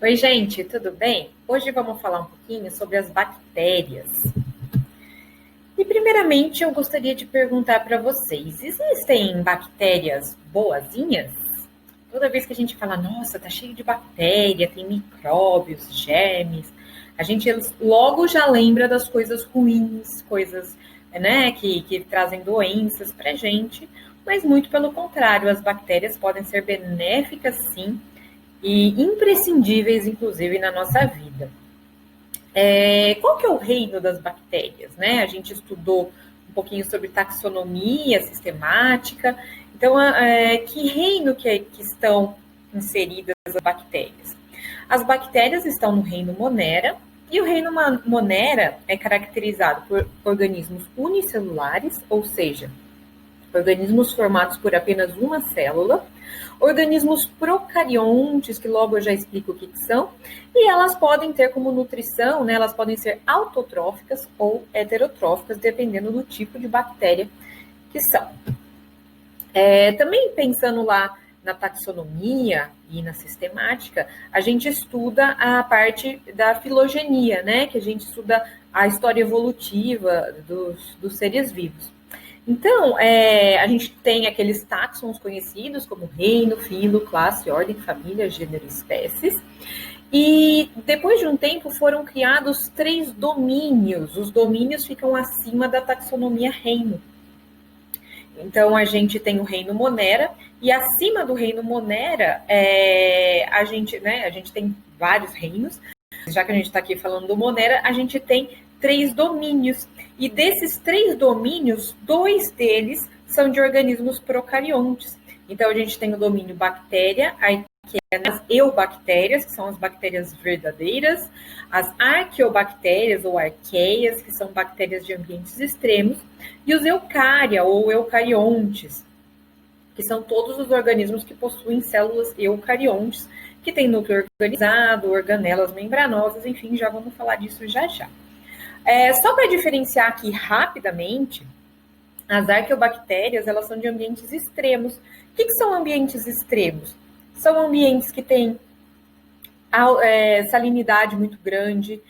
Oi, gente, tudo bem? Hoje vamos falar um pouquinho sobre as bactérias. E, primeiramente, eu gostaria de perguntar para vocês: existem bactérias boazinhas? Toda vez que a gente fala, nossa, tá cheio de bactéria, tem micróbios, germes, a gente logo já lembra das coisas ruins, coisas, né, que trazem doenças pra gente, mas muito pelo contrário, as bactérias podem ser benéficas, sim, e imprescindíveis, inclusive, na nossa vida. Qual que é o reino das bactérias, né? A gente estudou um pouquinho sobre taxonomia sistemática. Então, que reino que estão inseridas as bactérias? As bactérias estão no reino Monera, e o reino Monera é caracterizado por organismos unicelulares, ou seja, organismos formados por apenas uma célula, organismos procariontes, que logo eu já explico o que são, e elas podem ter como nutrição, né, elas podem ser autotróficas ou heterotróficas, dependendo do tipo de bactéria que são. Também pensando lá na taxonomia e na sistemática, a gente estuda a parte da filogenia, né, que a gente estuda a história evolutiva dos seres vivos. Então, a gente tem aqueles táxons conhecidos como reino, filo, classe, ordem, família, gênero e espécies. E depois de um tempo foram criados 3 domínios. Os domínios ficam acima da taxonomia reino. Então, a gente tem o reino Monera, e acima do reino Monera, a gente tem vários reinos. Já que a gente está aqui falando do Monera, a gente tem 3 domínios. E desses 3 domínios, 2 deles são de organismos procariontes. Então, a gente tem o domínio bactéria, que é as eubactérias, que são as bactérias verdadeiras, as arqueobactérias ou arqueias, que são bactérias de ambientes extremos, e os eucária ou eucariontes, que são todos os organismos que possuem células eucariontes, que têm núcleo organizado, organelas membranosas, enfim, já vamos falar disso já já. Só para diferenciar aqui rapidamente, as arqueobactérias, elas são de ambientes extremos. O que são ambientes extremos? São ambientes que têm salinidade muito grande,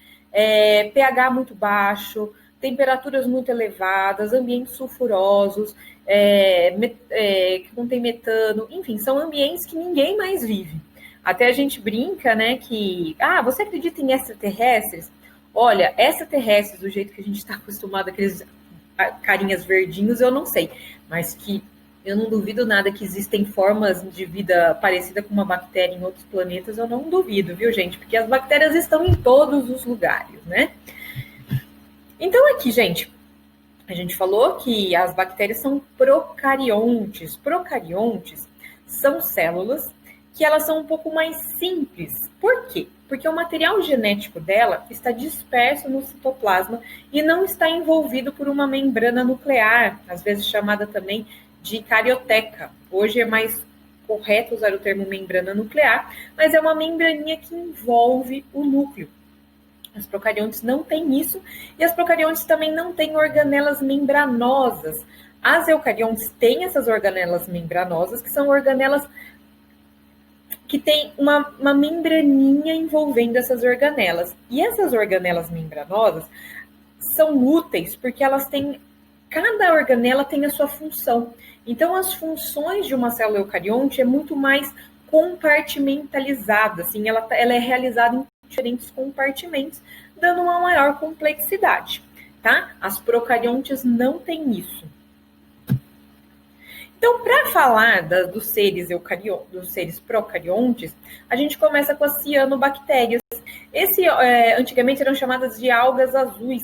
pH muito baixo, temperaturas muito elevadas, ambientes sulfurosos, que contém metano, enfim, são ambientes que ninguém mais vive. Até a gente brinca, né, que, você acredita em extraterrestres? Olha, extraterrestres, do jeito que a gente está acostumado, aqueles carinhas verdinhos, eu não sei, mas que eu não duvido nada que existem formas de vida parecida com uma bactéria em outros planetas, eu não duvido, viu, gente? Porque as bactérias estão em todos os lugares, né? Então, aqui, gente, a gente falou que as bactérias são procariontes. Procariontes são células que elas são um pouco mais simples. Por quê? Porque o material genético dela está disperso no citoplasma e não está envolvido por uma membrana nuclear, às vezes chamada também de carioteca. Hoje é mais correto usar o termo membrana nuclear, mas é uma membraninha que envolve o núcleo. As procariontes não têm isso, e as procariontes também não têm organelas membranosas. As eucariontes têm essas organelas membranosas, que são organelas que têm uma membraninha envolvendo essas organelas. E essas organelas membranosas são úteis porque elas têm, cada organela tem a sua função. Então, as funções de uma célula eucarionte é muito mais compartimentalizada, assim, ela é realizada em diferentes compartimentos, dando uma maior complexidade, tá? As procariontes não têm isso. Então, para falar dos seres procariontes, a gente começa com as cianobactérias. Antigamente eram chamadas de algas azuis,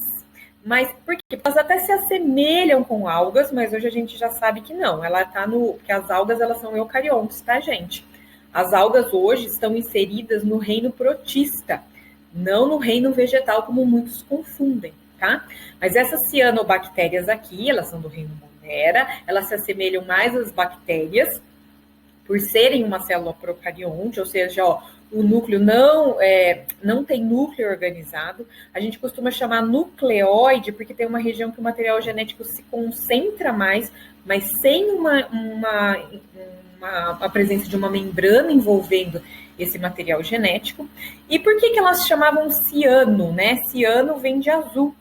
mas por quê? Elas até se assemelham com algas, mas hoje a gente já sabe que não. Porque as algas, elas são eucariontes, tá, gente? As algas hoje estão inseridas no reino protista, não no reino vegetal, como muitos confundem, tá? Mas essas cianobactérias aqui, elas são do reino Monera, elas se assemelham mais às bactérias, por serem uma célula procarionte, ou seja, o núcleo não tem núcleo organizado. A gente costuma chamar nucleóide, porque tem uma região que o material genético se concentra mais, mas sem a presença de uma membrana envolvendo esse material genético. E por que elas chamavam ciano, né? Ciano vem de azul.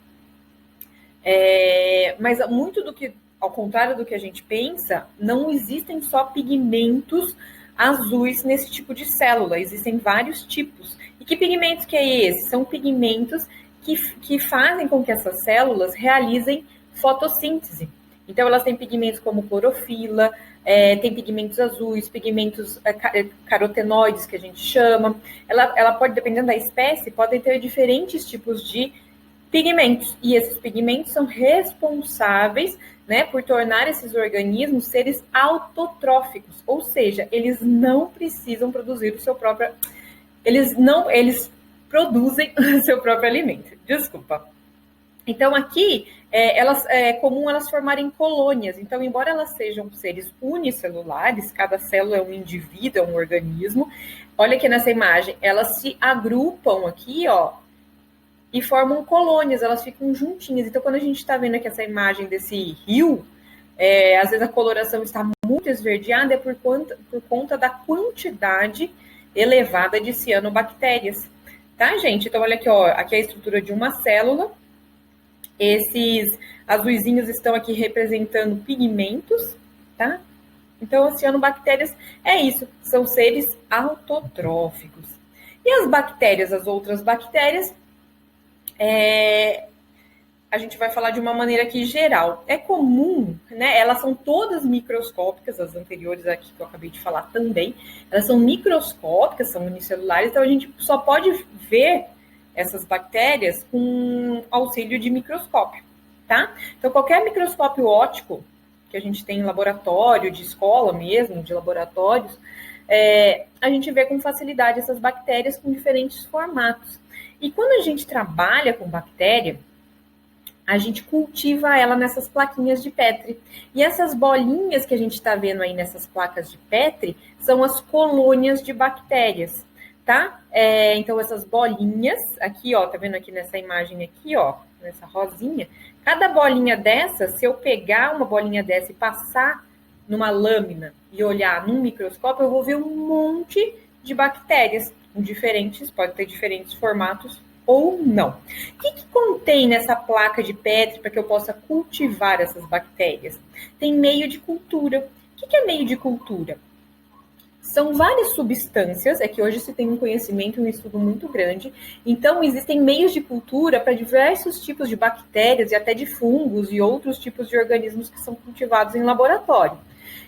Mas muito do que, ao contrário do que a gente pensa, não existem só pigmentos azuis nesse tipo de célula, existem vários tipos. E que pigmentos que é esse? São pigmentos que fazem com que essas células realizem fotossíntese. Então, elas têm pigmentos como clorofila, tem pigmentos azuis, pigmentos carotenoides, que a gente chama. Ela pode, dependendo da espécie, podem ter diferentes tipos de pigmentos. E esses pigmentos são responsáveis, né, por tornar esses organismos seres autotróficos, ou seja, eles não precisam produzir o seu próprio... Eles produzem o seu próprio alimento. Desculpa. Então, aqui, é comum elas formarem colônias. Então, embora elas sejam seres unicelulares, cada célula é um indivíduo, é um organismo. Olha aqui nessa imagem, elas se agrupam aqui, ó, e formam colônias, elas ficam juntinhas. Então, quando a gente está vendo aqui essa imagem desse rio, às vezes a coloração está muito esverdeada, é por conta da quantidade elevada de cianobactérias. Tá, gente? Então, olha aqui, ó, aqui é a estrutura de uma célula. Esses azuizinhos estão aqui representando pigmentos, tá? Então, as cianobactérias é isso, são seres autotróficos. E as bactérias, as outras bactérias, a gente vai falar de uma maneira aqui geral. É comum, né? Elas são todas microscópicas, as anteriores aqui que eu acabei de falar também. Elas são microscópicas, são unicelulares, então a gente só pode ver essas bactérias com auxílio de microscópio, tá? Então, qualquer microscópio óptico que a gente tem em laboratório, de escola mesmo, de laboratórios, a gente vê com facilidade essas bactérias com diferentes formatos. E quando a gente trabalha com bactéria, a gente cultiva ela nessas plaquinhas de Petri. E essas bolinhas que a gente está vendo aí nessas placas de Petri são as colônias de bactérias, tá? Então, essas bolinhas, aqui, ó, tá vendo aqui nessa imagem aqui, ó, nessa rosinha, cada bolinha dessa, se eu pegar uma bolinha dessa e passar numa lâmina e olhar num microscópio, eu vou ver um monte de bactérias diferentes, pode ter diferentes formatos ou não. O que contém nessa placa de Petri para que eu possa cultivar essas bactérias? Tem meio de cultura. O que é meio de cultura? São várias substâncias, é que hoje se tem um conhecimento, um estudo muito grande, então existem meios de cultura para diversos tipos de bactérias e até de fungos e outros tipos de organismos que são cultivados em laboratório.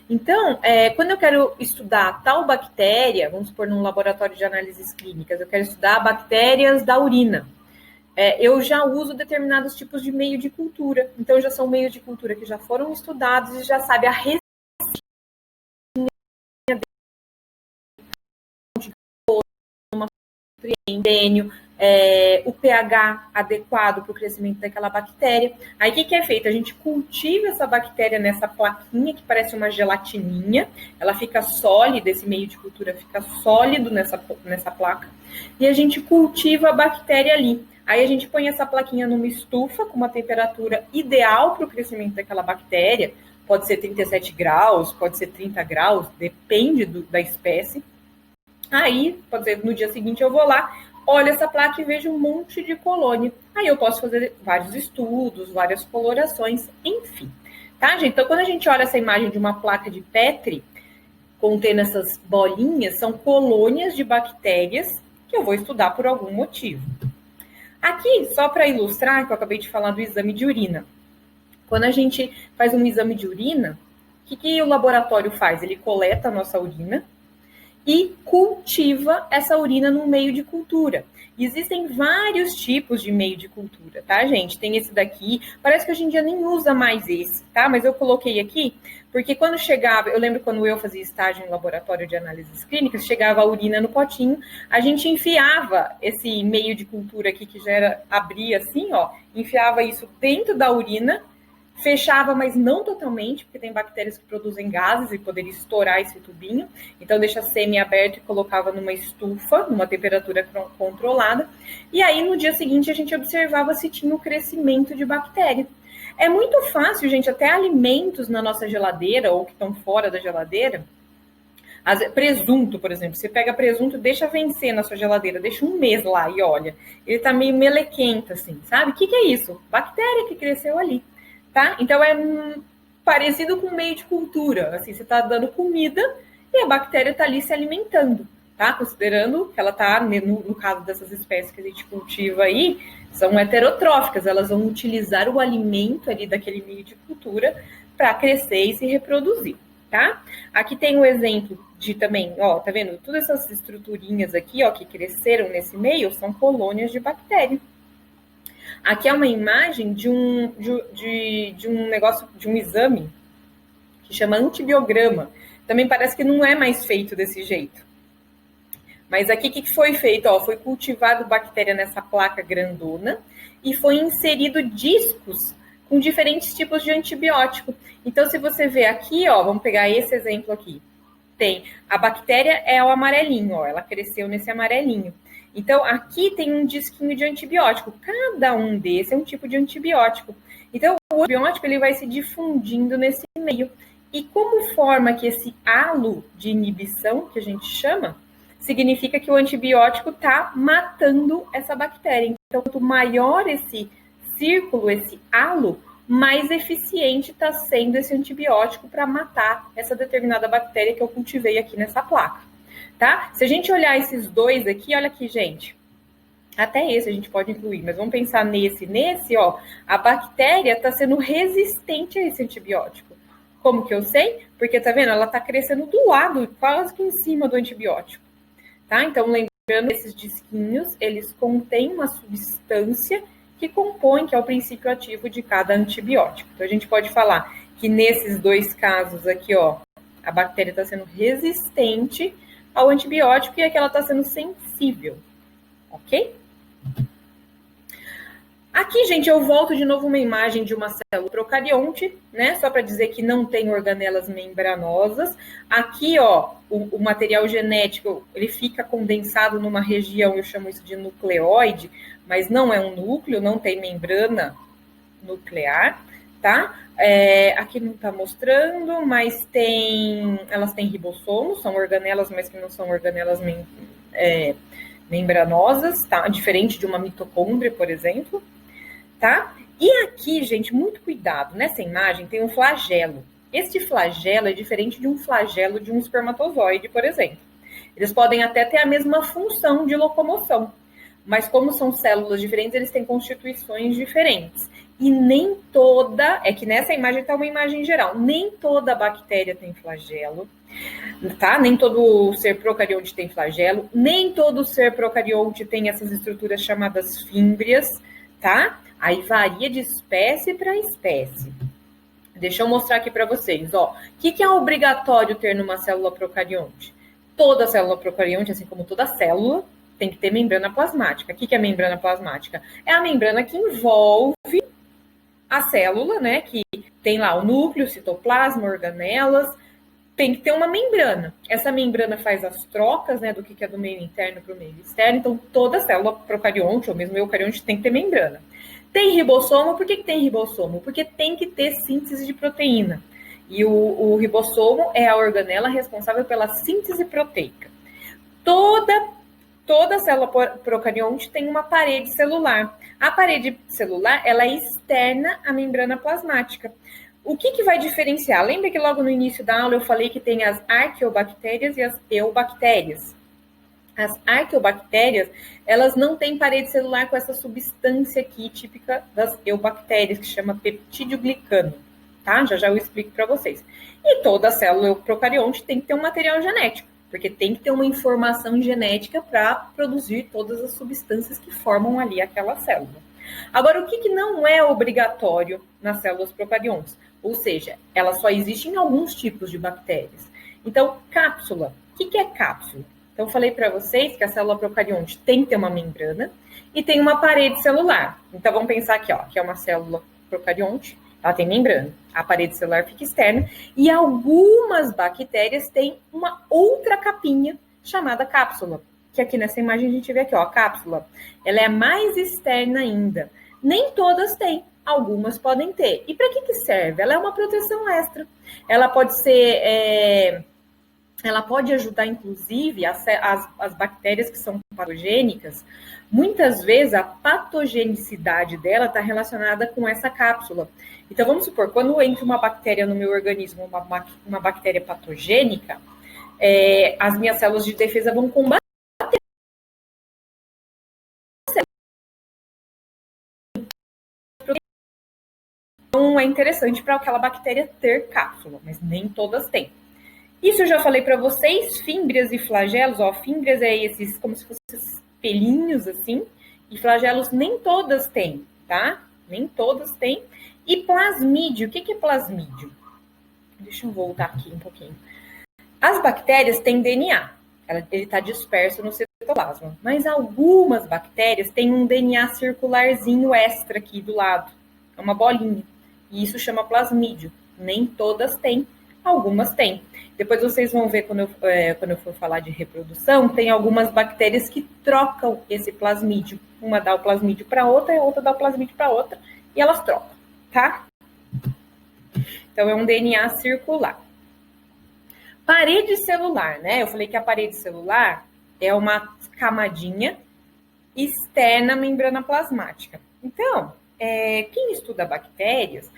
Então, quando eu quero estudar tal bactéria, vamos supor num laboratório de análises clínicas, eu quero estudar bactérias da urina, eu já uso determinados tipos de meio de cultura. Então, já são meios de cultura que já foram estudados e já sabe a nutriente, o pH adequado para o crescimento daquela bactéria. Aí o que é feito? A gente cultiva essa bactéria nessa plaquinha que parece uma gelatininha, ela fica sólida, esse meio de cultura fica sólido nessa placa, e a gente cultiva a bactéria ali. Aí a gente põe essa plaquinha numa estufa com uma temperatura ideal para o crescimento daquela bactéria, pode ser 37 graus, pode ser 30 graus, depende da espécie. Aí, pode ser, no dia seguinte eu vou lá, olho essa placa e vejo um monte de colônia. Aí eu posso fazer vários estudos, várias colorações, enfim. Tá, gente? Então, quando a gente olha essa imagem de uma placa de Petri, contendo essas bolinhas, são colônias de bactérias que eu vou estudar por algum motivo. Aqui, só para ilustrar, que eu acabei de falar do exame de urina. Quando a gente faz um exame de urina, o que o laboratório faz? Ele coleta a nossa urina e cultiva essa urina no meio de cultura. E existem vários tipos de meio de cultura, tá, gente? Tem esse daqui, parece que hoje em dia nem usa mais esse, tá? Mas eu coloquei aqui, porque quando chegava, eu lembro quando eu fazia estágio em laboratório de análises clínicas, chegava a urina no potinho, a gente enfiava esse meio de cultura aqui, que já era, abria assim, ó, enfiava isso dentro da urina, fechava, mas não totalmente, porque tem bactérias que produzem gases e poderia estourar esse tubinho. Então, deixa semi-aberto e colocava numa estufa, numa temperatura controlada. E aí, no dia seguinte, a gente observava se tinha o crescimento de bactéria. É muito fácil, gente, até alimentos na nossa geladeira ou que estão fora da geladeira, Presunto, por exemplo, você pega presunto, deixa vencer na sua geladeira, deixa um mês lá e olha, ele tá meio melequento, assim, sabe? O que é isso? Bactéria que cresceu ali, tá? Então é parecido com meio de cultura, assim, você tá dando comida e a bactéria tá ali se alimentando, tá? Considerando que ela tá, no caso dessas espécies que a gente cultiva aí, são heterotróficas, elas vão utilizar o alimento ali daquele meio de cultura para crescer e se reproduzir, tá? Aqui tem um exemplo de também, ó, tá vendo? Todas essas estruturinhas aqui, ó, que cresceram nesse meio, são colônias de bactéria. Aqui é uma imagem de um negócio, de um exame que chama antibiograma. Também parece que não é mais feito desse jeito. Mas aqui o que foi feito? Ó, foi cultivado bactéria nessa placa grandona e foi inserido discos com diferentes tipos de antibiótico. Então, se você ver aqui, ó, vamos pegar esse exemplo aqui. Tem a bactéria é o amarelinho, ó, ela cresceu nesse amarelinho. Então, aqui tem um disquinho de antibiótico. Cada um desses é um tipo de antibiótico. Então, o antibiótico ele vai se difundindo nesse meio. E como forma que esse halo de inibição, que a gente chama, significa que o antibiótico está matando essa bactéria. Então, quanto maior esse círculo, esse halo, mais eficiente está sendo esse antibiótico para matar essa determinada bactéria que eu cultivei aqui nessa placa, tá? Se a gente olhar esses dois aqui, olha aqui, gente. Até esse a gente pode incluir, mas vamos pensar nesse, ó. A bactéria está sendo resistente a esse antibiótico. Como que eu sei? Porque, tá vendo? Ela está crescendo do lado, quase que em cima do antibiótico, tá? Então, lembrando, esses disquinhos, eles contêm uma substância que compõe, que é o princípio ativo de cada antibiótico. Então, a gente pode falar que nesses dois casos aqui, ó, a bactéria está sendo resistente ao antibiótico e aqui ela está sendo sensível, ok? Aqui, gente, eu volto de novo uma imagem de uma célula procarionte, né? Só para dizer que não tem organelas membranosas. Aqui, ó, o material genético, ele fica condensado numa região, eu chamo isso de nucleóide, mas não é um núcleo, não tem membrana nuclear, tá? Aqui não está mostrando, mas elas têm ribossomos, são organelas, mas que não são organelas membranosas, tá? Diferente de uma mitocôndria, por exemplo, tá? E aqui, gente, muito cuidado, nessa imagem tem um flagelo. Este flagelo é diferente de um flagelo de um espermatozoide, por exemplo. Eles podem até ter a mesma função de locomoção, mas como são células diferentes, eles têm constituições diferentes. E nem toda, é que nessa imagem está uma imagem geral, nem toda bactéria tem flagelo, tá? Nem todo ser procarionte tem flagelo, nem todo ser procarionte tem essas estruturas chamadas fímbrias, tá? Aí varia de espécie para espécie. Deixa eu mostrar aqui para vocês, ó. O que é obrigatório ter numa célula procarionte? Toda célula procarionte, assim como toda célula, tem que ter membrana plasmática. O que é membrana plasmática? É a membrana que envolve a célula, né? Que tem lá o núcleo, citoplasma, organelas. Tem que ter uma membrana. Essa membrana faz as trocas, né? Do que é do meio interno para o meio externo. Então, toda célula procarionte, ou mesmo eucarionte, tem que ter membrana. Tem ribossomo. Por que tem ribossomo? Porque tem que ter síntese de proteína. E o ribossomo é a organela responsável pela síntese proteica. Toda célula procarionte tem uma parede celular. A parede celular, ela é externa à membrana plasmática. O que vai diferenciar? Lembra que logo no início da aula eu falei que tem as arqueobactérias e as eubactérias. As arqueobactérias, elas não têm parede celular com essa substância aqui típica das eubactérias, que chama peptídeo-glicano, tá? Já eu explico para vocês. E toda célula procarionte tem que ter um material genético, porque tem que ter uma informação genética para produzir todas as substâncias que formam ali aquela célula. Agora, o que não é obrigatório nas células procariontes? Ou seja, ela só existe em alguns tipos de bactérias. Então, cápsula. O que é cápsula? Então, eu falei para vocês que a célula procarionte tem que ter uma membrana e tem uma parede celular. Então, vamos pensar aqui, ó, que é uma célula procarionte, ela tem membrana, a parede celular fica externa, e algumas bactérias têm uma outra capinha chamada cápsula, que aqui nessa imagem a gente vê aqui, ó, a cápsula. Ela é mais externa ainda. Nem todas têm, algumas podem ter. E para que serve? Ela é uma proteção extra. Ela pode ser ela pode ajudar, inclusive, as bactérias que são patogênicas. Muitas vezes, a patogenicidade dela está relacionada com essa cápsula. Então, vamos supor, quando entra uma bactéria no meu organismo, uma bactéria patogênica, as minhas células de defesa vão combater. Então, é interessante para aquela bactéria ter cápsula, mas nem todas têm. Isso eu já falei para vocês, fímbrias e flagelos. Fímbrias é esses, como se fossem pelinhos assim, e flagelos nem todas têm, tá? Nem todas têm. E plasmídio, o que é plasmídio? Deixa eu voltar aqui um pouquinho. As bactérias têm DNA, ele está disperso no citoplasma, mas algumas bactérias têm um DNA circularzinho extra aqui do lado, é uma bolinha, e isso chama plasmídio. Nem todas têm, algumas têm. Depois vocês vão ver quando eu for falar de reprodução, tem algumas bactérias que trocam esse plasmídio. Uma dá o plasmídio para outra, e a outra dá o plasmídio para outra, e elas trocam, tá? Então, é um DNA circular. Parede celular, né? Eu falei que a parede celular é uma camadinha externa à membrana plasmática. Então, quem estuda bactérias,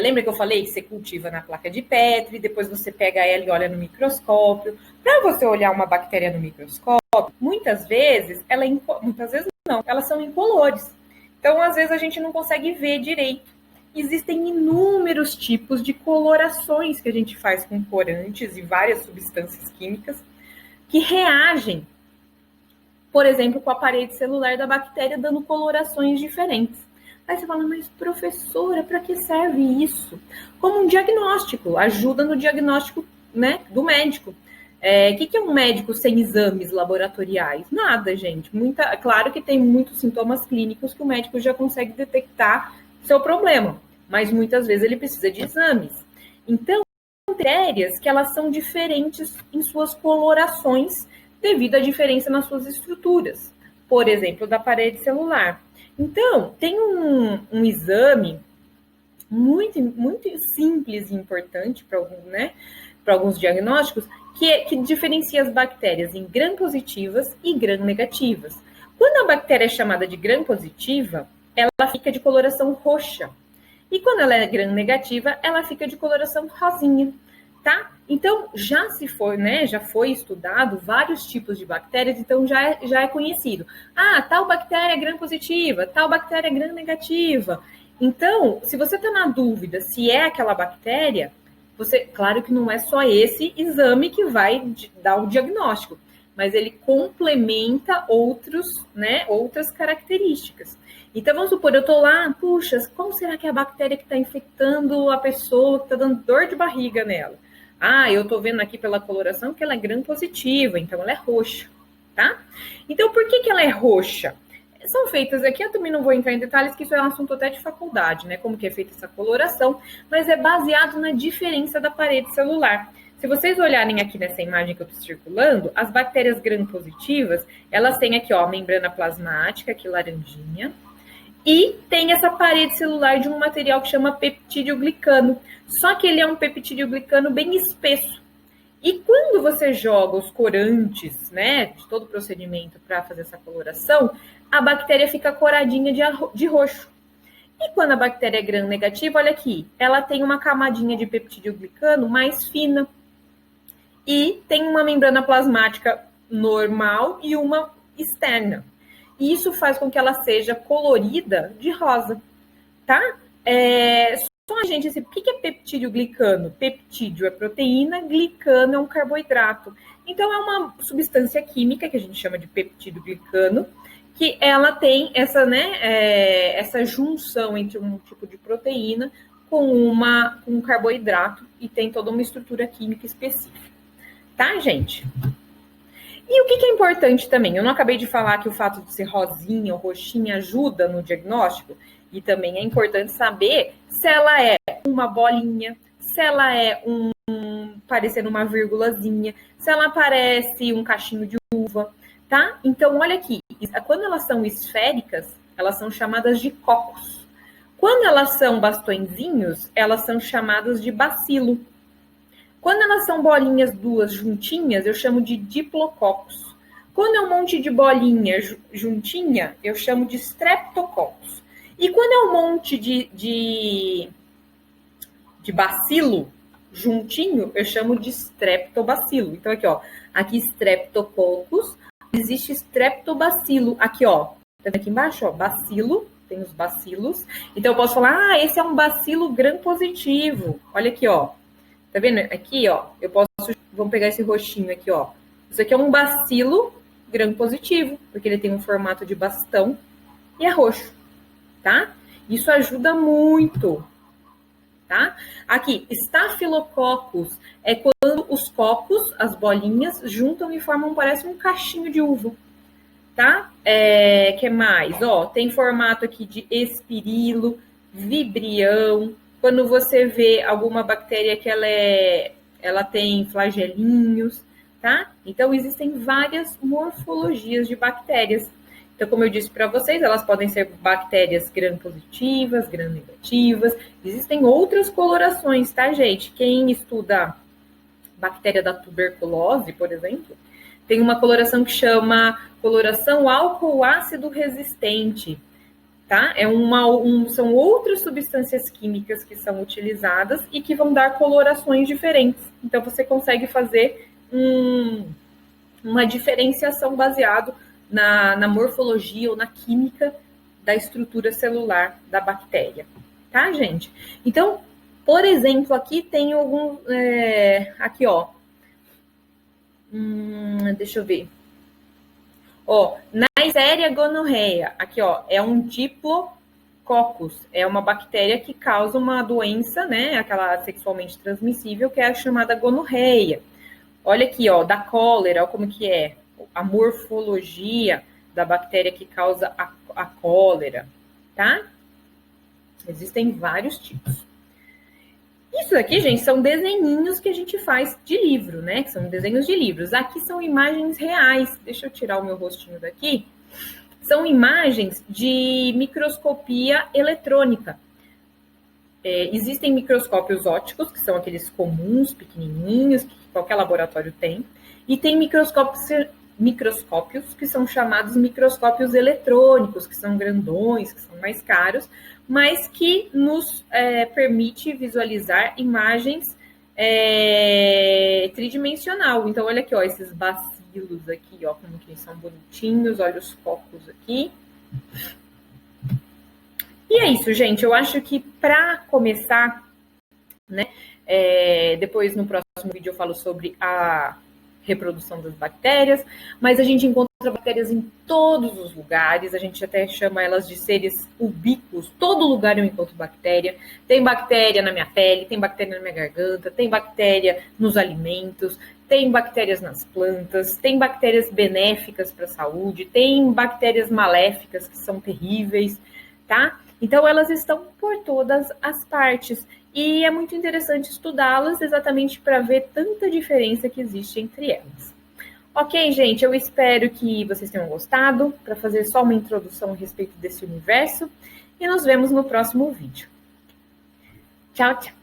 lembra que eu falei que você cultiva na placa de Petri, depois você pega ela e olha no microscópio. Para você olhar uma bactéria no microscópio, muitas vezes não, elas são incolores. Então, às vezes, a gente não consegue ver direito. Existem inúmeros tipos de colorações que a gente faz com corantes e várias substâncias químicas que reagem, por exemplo, com a parede celular da bactéria, dando colorações diferentes. Aí você fala, mas professora, para que serve isso? Como um diagnóstico, ajuda no diagnóstico, né, do médico. O que é um médico sem exames laboratoriais? Nada, gente. Claro que tem muitos sintomas clínicos que o médico já consegue detectar seu problema, mas muitas vezes ele precisa de exames. Então, bactérias que elas são diferentes em suas colorações devido à diferença nas suas estruturas, por exemplo, da parede celular. Então, tem um exame muito, muito simples e importante para alguns diagnósticos, que diferencia as bactérias em gram-positivas e gram-negativas. Quando a bactéria é chamada de gram-positiva, ela fica de coloração roxa. E quando ela é gram-negativa, ela fica de coloração rosinha, tá? Então, já foi estudado vários tipos de bactérias, então já é conhecido. Tal bactéria é gram-positiva, tal bactéria é gram-negativa. Então, se você está na dúvida se é aquela bactéria, claro que não é só esse exame que vai dar o diagnóstico, mas ele complementa outras características. Então, vamos supor, eu estou lá, puxa, qual será que é a bactéria que está infectando a pessoa, que está dando dor de barriga nela? Eu estou vendo aqui pela coloração que ela é gram-positiva, então ela é roxa, tá? Então, por que ela é roxa? São feitas aqui, eu também não vou entrar em detalhes, que isso é um assunto até de faculdade, né? Como que é feita essa coloração, mas é baseado na diferença da parede celular. Se vocês olharem aqui nessa imagem que eu estou circulando, as bactérias gram-positivas, elas têm aqui, a membrana plasmática, aqui laranjinha, e tem essa parede celular de um material que chama peptídeo-glicano. Só que ele é um peptídeo-glicano bem espesso. E quando você joga os corantes, né, de todo o procedimento para fazer essa coloração, a bactéria fica coradinha de roxo. E quando a bactéria é gram-negativa, olha aqui, ela tem uma camadinha de peptídeo-glicano mais fina. E tem uma membrana plasmática normal e uma externa. E isso faz com que ela seja colorida de rosa, tá? Só, gente, o que é peptídeo-glicano? Peptídeo é proteína, glicano é um carboidrato. Então, é uma substância química que a gente chama de peptídeo-glicano, que ela tem essa junção entre um tipo de proteína com um carboidrato e tem toda uma estrutura química específica. Tá, gente? E o que é importante também? Eu não acabei de falar que o fato de ser rosinha ou roxinha ajuda no diagnóstico? E também é importante saber se ela é uma bolinha, se ela é parecendo uma vírgulazinha, se ela parece um cachinho de uva, tá? Então, olha aqui, quando elas são esféricas, elas são chamadas de cocos. Quando elas são bastõezinhos, elas são chamadas de bacilo. Quando elas são bolinhas duas juntinhas, eu chamo de diplococos. Quando é um monte de bolinha juntinha, eu chamo de streptococcus. E quando é um monte de bacilo juntinho, eu chamo de streptobacilo. Então, aqui, ó, aqui streptococcus, existe streptobacilo. Aqui, ó, tá aqui embaixo, ó, bacilo, tem os bacilos. Então, eu posso falar, esse é um bacilo gram-positivo. Olha aqui, ó. Tá vendo? Aqui, ó, eu posso, vamos pegar esse roxinho aqui, ó. Isso aqui é um bacilo gram-positivo, porque ele tem um formato de bastão e é roxo, tá? Isso ajuda muito, tá? Aqui, Staphylococcus é quando os cocos, as bolinhas, juntam e formam, parece um cachinho de uva, tá? Que mais? Ó, tem formato aqui de espirilo, vibrião. Quando você vê alguma bactéria que ela tem flagelinhos, tá? Então, existem várias morfologias de bactérias. Então, como eu disse para vocês, elas podem ser bactérias gram-positivas, gram-negativas. Existem outras colorações, tá, gente? Quem estuda bactéria da tuberculose, por exemplo, tem uma coloração que chama coloração álcool ácido resistente, tá? São outras substâncias químicas que são utilizadas e que vão dar colorações diferentes. Então, você consegue fazer uma diferenciação baseado na morfologia ou na química da estrutura celular da bactéria, tá, gente? Então, por exemplo, aqui tem algum... aqui, ó. Deixa eu ver. Ó, Neisseria gonorrhea, aqui, ó, é um diplococcus, é uma bactéria que causa uma doença, né, aquela sexualmente transmissível, que é a chamada gonorreia. Olha aqui, ó, da cólera, olha como que é a morfologia da bactéria que causa a cólera, tá? Existem vários tipos. Isso aqui, gente, são desenhinhos que a gente faz de livro, né? Que são desenhos de livros. Aqui são imagens reais. Deixa eu tirar o meu rostinho daqui. São imagens de microscopia eletrônica. Existem microscópios ópticos, que são aqueles comuns, pequenininhos, que qualquer laboratório tem. E tem microscópios que são chamados microscópios eletrônicos, que são grandões, que são mais caros, mas que nos permite visualizar imagens tridimensional. Então, olha aqui, ó, esses bacilos aqui, ó, como que são bonitinhos, olha os focos aqui. E é isso, gente. Eu acho que para começar, né, depois no próximo vídeo eu falo sobre a reprodução das bactérias, mas a gente encontra bactérias em todos os lugares, a gente até chama elas de seres ubíquos, todo lugar eu encontro bactéria. Tem bactéria na minha pele, tem bactéria na minha garganta, tem bactéria nos alimentos, tem bactérias nas plantas, tem bactérias benéficas para a saúde, tem bactérias maléficas que são terríveis, tá? Então, elas estão por todas as partes. E é muito interessante estudá-las exatamente para ver tanta diferença que existe entre elas. Ok, gente, eu espero que vocês tenham gostado, para fazer só uma introdução a respeito desse universo. E nos vemos no próximo vídeo. Tchau, tchau!